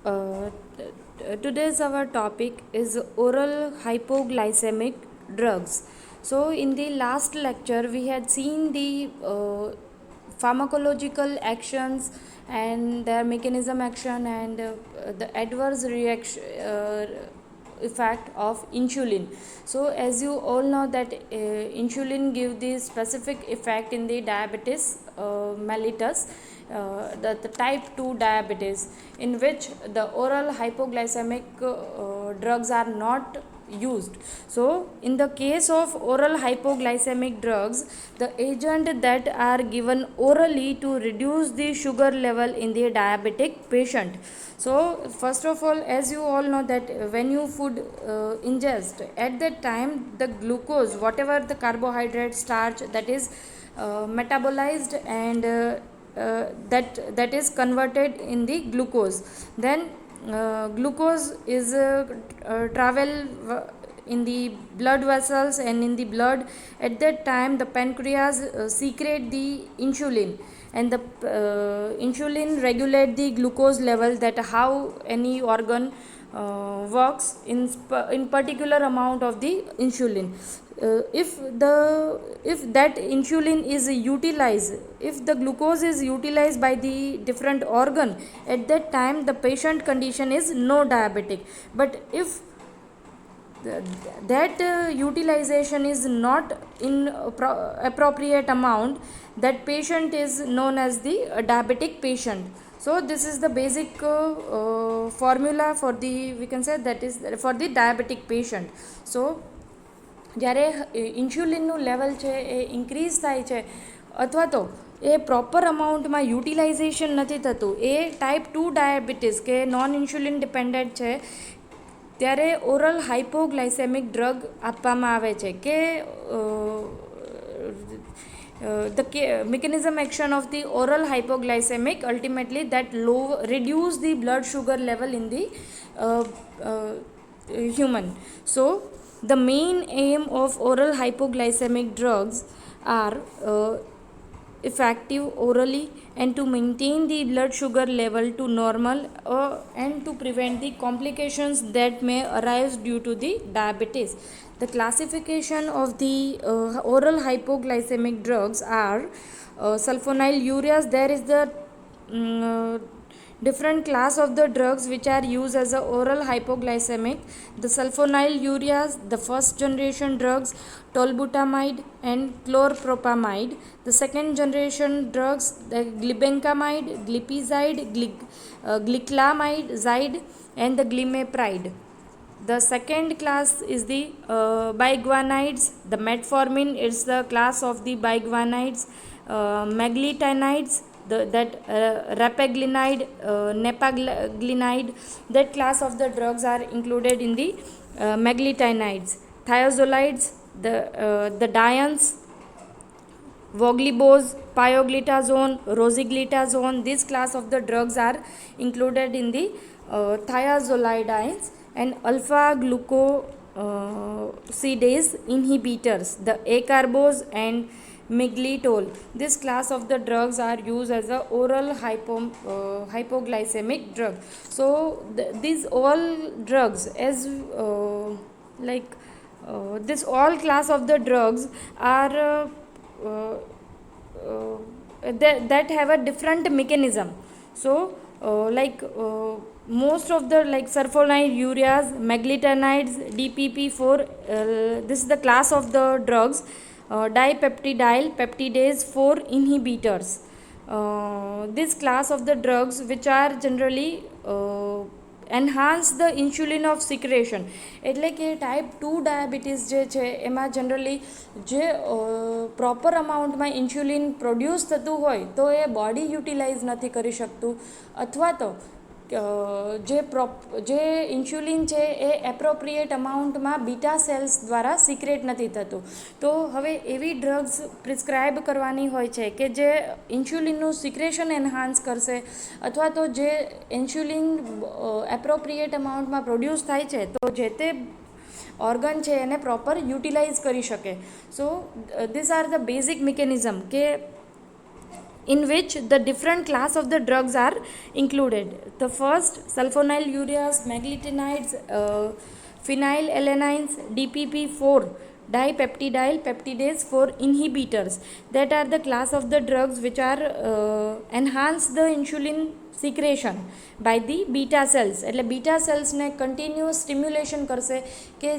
Uh, Today's our topic is oral hypoglycemic drugs. So, in the last lecture, we had seen the pharmacological actions and their mechanism action and the adverse reaction effect of insulin. So, as you all know that insulin give the specific effect in the diabetes mellitus, the type 2 diabetes, in which the oral hypoglycemic drugs are not used. So in the case of oral hypoglycemic drugs, the agent that are given orally to reduce the sugar level in the diabetic patient. So first of all, as you all know that when you food ingest, at that time the glucose, whatever the carbohydrate, starch, that is metabolized and that is converted in the glucose. Then glucose is travel in the blood vessels and in the blood. At that time the pancreas secrete the insulin, and the insulin regulate the glucose level, that how any organ works in particular amount of the insulin. If that insulin is utilized, if the glucose is utilized by the different organ, at that time the patient condition is no diabetic. But if that utilization is not in appropriate amount, that patient is known as the diabetic patient. So this is the basic formula for the, we can say, that is for the diabetic patient. So જ્યારે ઇન્સ્યુલિનનું level છે એ increase થાય છે, અથવા તો એ proper અમાઉન્ટમાં utilization નથી થતું, એ type 2 diabetes કે non insulin dependent છે, ત્યારે ઓરલ હાઇપોગ્લાયસેમિક ડ્રગ આપવામાં આવે છે કે the mechanism action of the oral hypoglycemic, ultimately that reduce the blood sugar level in the human. So the main aim of oral hypoglycemic drugs are effective orally and to maintain the blood sugar level to normal and to prevent the complications that may arise due to the diabetes. The classification of the oral hypoglycemic drugs are sulfonylureas. There is the different class of the drugs which are used as a oral hypoglycemic. The sulfonylureas, the first generation drugs, tolbutamide and chlorpropamide. The second generation drugs, the glibenclamide, glipizide, gliclamide, zide, and the glimepride. The second class is the biguanides. The metformin is the class of the biguanides. Meglitinides, rapaglinide, nepaglinide, that class of the drugs are included in the meglitinides. Thiazolides, the dienes, voglibose, pioglitazone, rosiglitazone, this class of the drugs are included in the thiazolidines. And alpha glucosidase inhibitors, the acarbose and miglitol, this class of the drugs are used as a oral hypoglycemic drug. So these all drugs, as this all class of the drugs are that have a different mechanism. So most of the sulfonylureas, meglitinides, DPP4, this is the class of the drugs. Dipeptidyl peptidase 4 inhibitors, this class of the drugs which are generally enhance the insulin of secretion. એટલે કે type 2 diabetes જે છે એમાં generally જે proper અમાઉન્ટમાં insulin produce થતું હોય તો એ body utilise નથી કરી શકતું, અથવા તો જે ઇન્સ્યુલિન છે એ એપ્રોપ્રિએટ અમાઉન્ટમાં બીટા સેલ્સ દ્વારા સિક્રેટ નથી થતું. તો હવે એવી ડ્રગ્સ પ્રિસ્ક્રાઇબ કરવાની હોય છે કે જે ઇન્સ્યુલિનનું સિક્રેશન એન્હાન્સ કરશે, અથવા તો જે ઇન્સ્યુલિન એપ્રોપ્રિએટ અમાઉન્ટમાં પ્રોડ્યુસ થાય છે તો જે તે ઓર્ગન છે એને પ્રોપર યુટિલાઇઝ કરી શકે. So this are the basic mechanism કે in which the different class of the drugs are included. The first, sulfonylureas, meglitinides, phenylalanines, DPP-4 dipeptidyl peptidase for inhibitors, that are the class of the drugs which are enhance the insulin secretion by the beta cells. એટલે beta cells ને continuous stimulation કરશે કે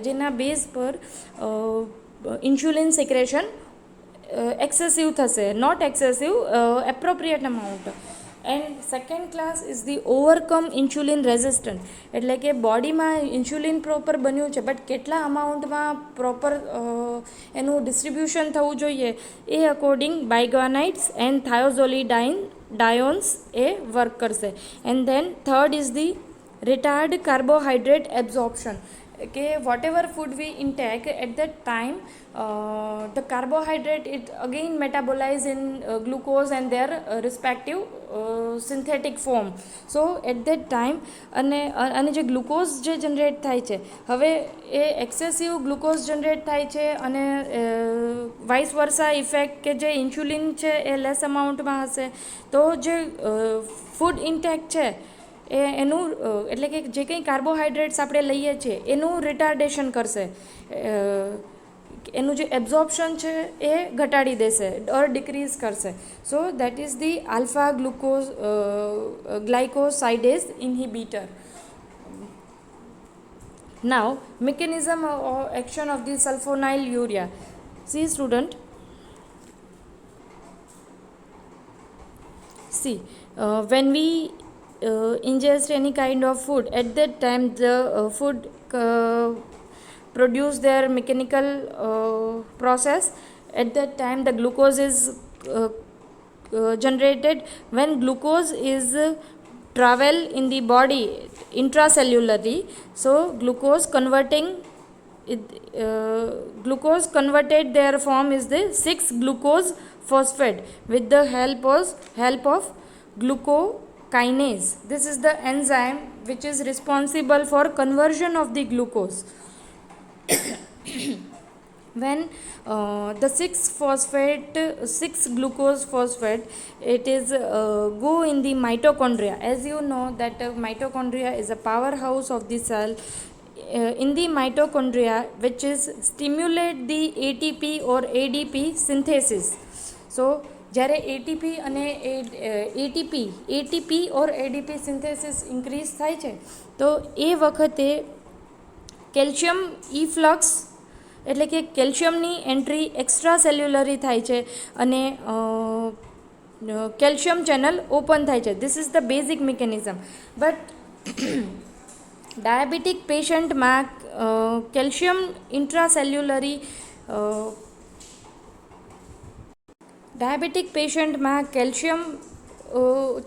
જેના base પર insulin secretion excessive થશે, not excessive, appropriate amount. And second class is the overcome insulin resistant, એટલે કે બોડીમાં ઇન્સ્યુલિન પ્રોપર બન્યું છે બટ કેટલા અમાઉન્ટમાં પ્રોપર એનું ડિસ્ટ્રીબ્યુશન થવું જોઈએ એ અકોર્ડિંગ બાયગાનાઇટ્સ એન્ડ થાયોઝોલિડાયોન્સ એ વર્ક કરશે. And then third is the retard carbohydrate absorption, કે whatever food we intake at that time, the carbohydrate it again metabolize in glucose and their respective synthetic form. So at that time અને જે glucose જે generate થાય છે હવે એ excessive glucose generate થાય છે અને વાઇસ વર્સા ઇફેક્ટ કે જે ઇન્સ્યુલિન છે એ લેસ અમાઉન્ટમાં હશે તો જે ફૂડ ઇન્ટેક છે એ એનું એટલે કે જે કંઈ કાર્બોહાઈડ્રેટ્સ આપણે લઈએ છીએ એનું રિટાર્ડેશન કરશે, એનું જે એબ્ઝોર્પ્શન છે એ ઘટાડી દેશે ઓર ડિક્રીઝ કરશે. So that is the alpha glucosidase inhibitor. Now mechanism or action of the sulfonylurea. See student, see when we ingest any kind of food, at that time the food produce their mechanical process. At that time the glucose is generated. When glucose is travel in the body intracellularly, so glucose converted their form is the 6-glucose phosphate with the help of glucokinase. This is the enzyme which is responsible for conversion of the glucose. When the 6-glucose phosphate, it is go in the mitochondria. As you know that mitochondria is a powerhouse of the cell. In the mitochondria, which is stimulate the ATP or ADP synthesis. So જ્યારે ATP અને ATP ઓર ADP synthesis increase થાય છે તો એ વખતે calcium ઇફ્લક્સ એટલે કે કેલ્શિયમની entry extra સેલ્યુલરી થાય છે અને કેલ્શિયમ ચેનલ ઓપન થાય છે. This is the basic mechanism. But diabetic પેશન્ટમાં કેલ્શિયમ ઇન્ટ્રાસેલ્યુલરી ડાયાબિટીક પેશન્ટમાં કેલ્શિયમ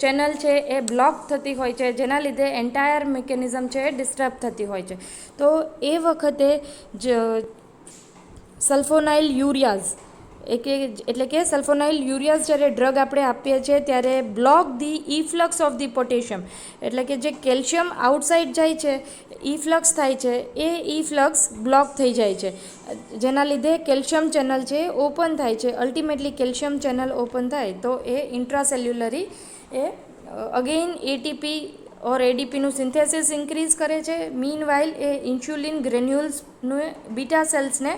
ચેનલ છે એ બ્લોક થતી હોય છે, જેના લીધે એન્ટાયર મિકેનિઝમ છે એ ડિસ્ટર્બ થતી હોય છે. તો એ વખતે જ સલ્ફોનાઇલયુરિયાઝ એટલે કે સલ્ફોનાઇલયુરિયાઝ જ્યારે ડ્રગ આપણે આપીએ છીએ ત્યારે block the efflux of the potassium, એટલે કે જે કેલ્શિયમ આઉટસાઇડ જાય છે ઇફ્લક્સ થાય છે એ ઇફ્લક્સ બ્લોક થઈ જાય છે, જેના લીધે કેલ્શિયમ ચેનલ છે ઓપન થાય છે. અલ્ટિમેટલી કેલ્શિયમ ચેનલ ઓપન થાય તો એ ઇન્ટ્રાસેલ્યુલરી એ અગેઇન એટીપી ઓર એડીપીનું સિન્થેસિસ ઇન્ક્રીઝ કરે છે. મીન વાઇલ એ ઇન્સ્યુલિન ગ્રેન્યુલ્સનું બીટા સેલ્સને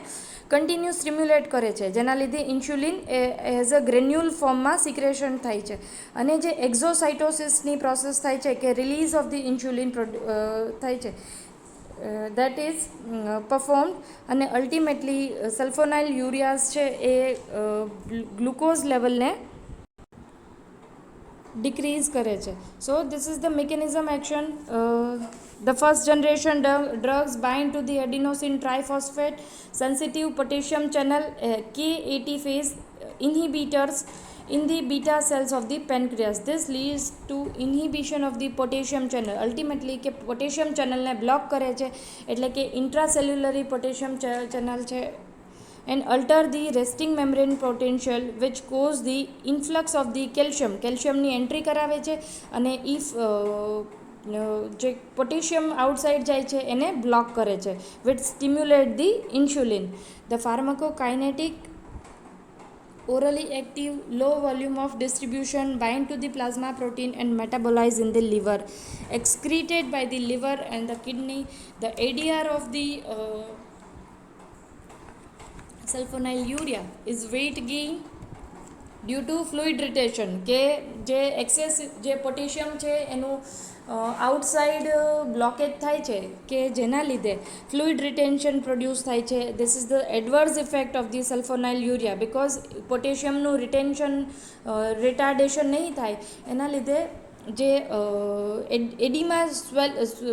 કન્ટિન્યુ સ્ટિમ્યુલેટ કરે છે, જેના લીધે insulin A as a granule ફોર્મમાં સિક્રેશન થાય છે. અને જે એક્ઝોસાઇટોસિસની પ્રોસેસ થાય છે કે રિલીઝ ઓફ ધી ઇન્સ્યુલિન થાય છે, that is performed અને અલ્ટિમેટલી સલ્ફોનાઇલયુરિયાઝ છે એ ગ્લુકોઝ લેવલને decrease કરે છે. So this is the mechanism action. The first generation drugs bind to the adenosine triphosphate sensitive potassium channel K80 phase inhibitors in the beta cells of the pancreas. This leads to inhibition of the potassium channel. Ultimately કે potassium channel ને block કરે છે, એટલે કે intracellular potassium channel છે, and alter the resting membrane potential which cause the influx of the calcium ની entry કરાવે છે અને if જે પોટેશિયમ આઉટસાઇડ જાય છે એને બ્લોક કરે છે which stimulate the insulin. The pharmacokinetic orally active, low volume of distribution, bind to the plasma protein and metabolize in the liver, excreted by the liver and the kidney. The ADR of the sulfonylurea is weight gain due to fluid retention, કે જે access જે potassium છે એનું outside blockage થાય છે, કે જેના લીધે ફ્લુઇડ રિટેન્શન પ્રોડ્યુસ થાય છે. This is the adverse effect of the sulfonylurea, because પોટેશિયમનું રિટેન્શન રિટાર્ડેશન નહીં થાય એના લીધે જે એડીમાં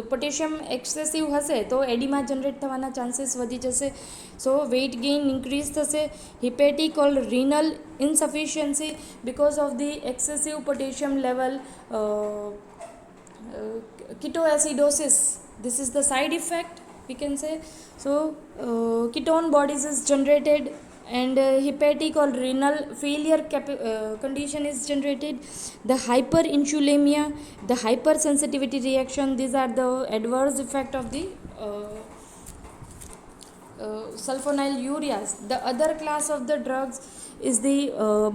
પોટેશિયમ એક્સેસિવ હશે તો એડીમાં જનરેટ થવાના ચાન્સીસ વધી જશે. સો વેઇટ ગેઇન ઇન્ક્રીઝ થશે. Hepatic or renal insufficiency because of the excessive potassium level, ketoacidosis, this is the side effect we can say. So ketone bodies is generated, and hepatic or renal failure condition is generated. The hyperinsulinemia, the hypersensitivity reaction, these are the adverse effect of the sulfonylureas. The other class of the drugs is the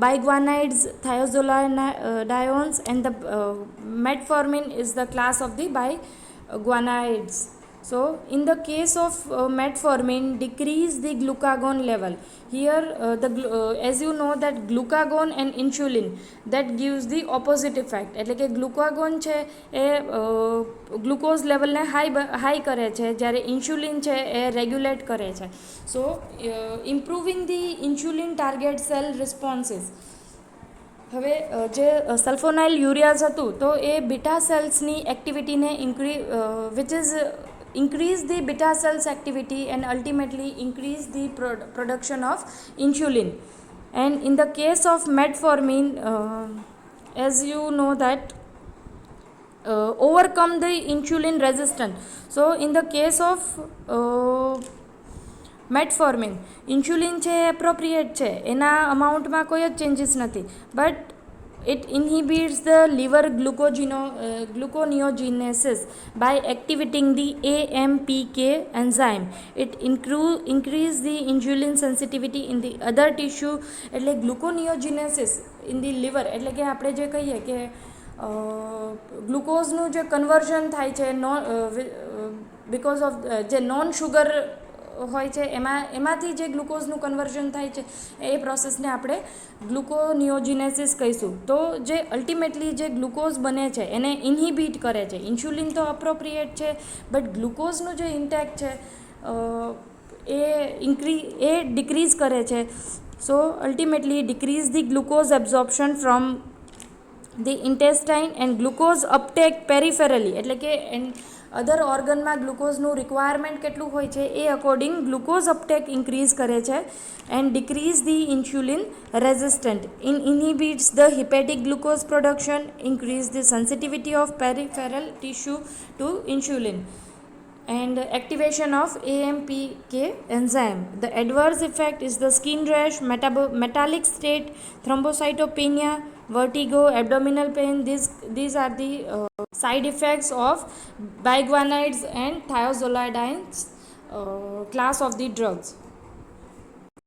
biguanides, thiazolidines, and the metformin is the class of the biguanides. So in the case of metformin, decrease the glucagon level. Here as you know that glucagon and insulin, that gives the opposite effect. એટલે કે glucagon છે એ glucose લેવલને high કરે છે, જ્યારે insulin છે એ regulate કરે છે. So improving the insulin target cell responses. હવે જે સલ્ફોનાઇલ યુરિયાઝ હતું તો એ બીટા સેલ્સની એક્ટિવિટીને which is increase the beta cells activity and ultimately increase the production of insulin. And in the case of metformin, as you know that overcome the insulin resistance. So in the case of metformin, insulin છે appropriate છે, એના અમાઉન્ટમાં કોઈ જ changes નથી, but it inhibits the liver gluconeogenesis by activating the AMPK enzyme. It increase the insulin sensitivity in the other tissue. એટલે ગ્લુકોનિયોજિનેસિસ in the liver એટલે કે આપણે જે કહીએ કે ગ્લુકોઝનું જે કન્વર્ઝન થાય છે બિકોઝ ઓફ જે નોન શુગર હોય છે એમાંથી જે ગ્લુકોઝનું કન્વર્ઝન થાય છે એ પ્રોસેસને આપણે ગ્લુકોનિયોજિનેસિસ કહીશું. તો જે અલ્ટિમેટલી જે ગ્લુકોઝ બને છે એને ઇન્હિબિટ કરે છે. ઇન્સ્યુલિન તો અપ્રોપ્રિએટ છે, બટ ગ્લુકોઝનું જે ઇન્ટેક છે એ ડિક્રીઝ કરે છે. So ultimately decrease the glucose absorption from the intestine and glucose uptake peripherally, એટલે કે અધર ઓર્ગનમાં ગ્લુકોઝનું રિક્વાયરમેન્ટ કેટલું હોય છે એ અકોર્ડિંગ ગ્લુકોઝ અપટેક ઇન્ક્રીઝ કરે છે. And decrease the insulin resistant, inhibits the hepatic glucose production, increase the sensitivity of peripheral tissue to insulin, and activation of AMPK enzyme. The adverse effect is the skin rash, metallic state, thrombocytopenia, vertigo, abdominal pain. These are the side effects of biguanides and thiazolidines class of the drugs.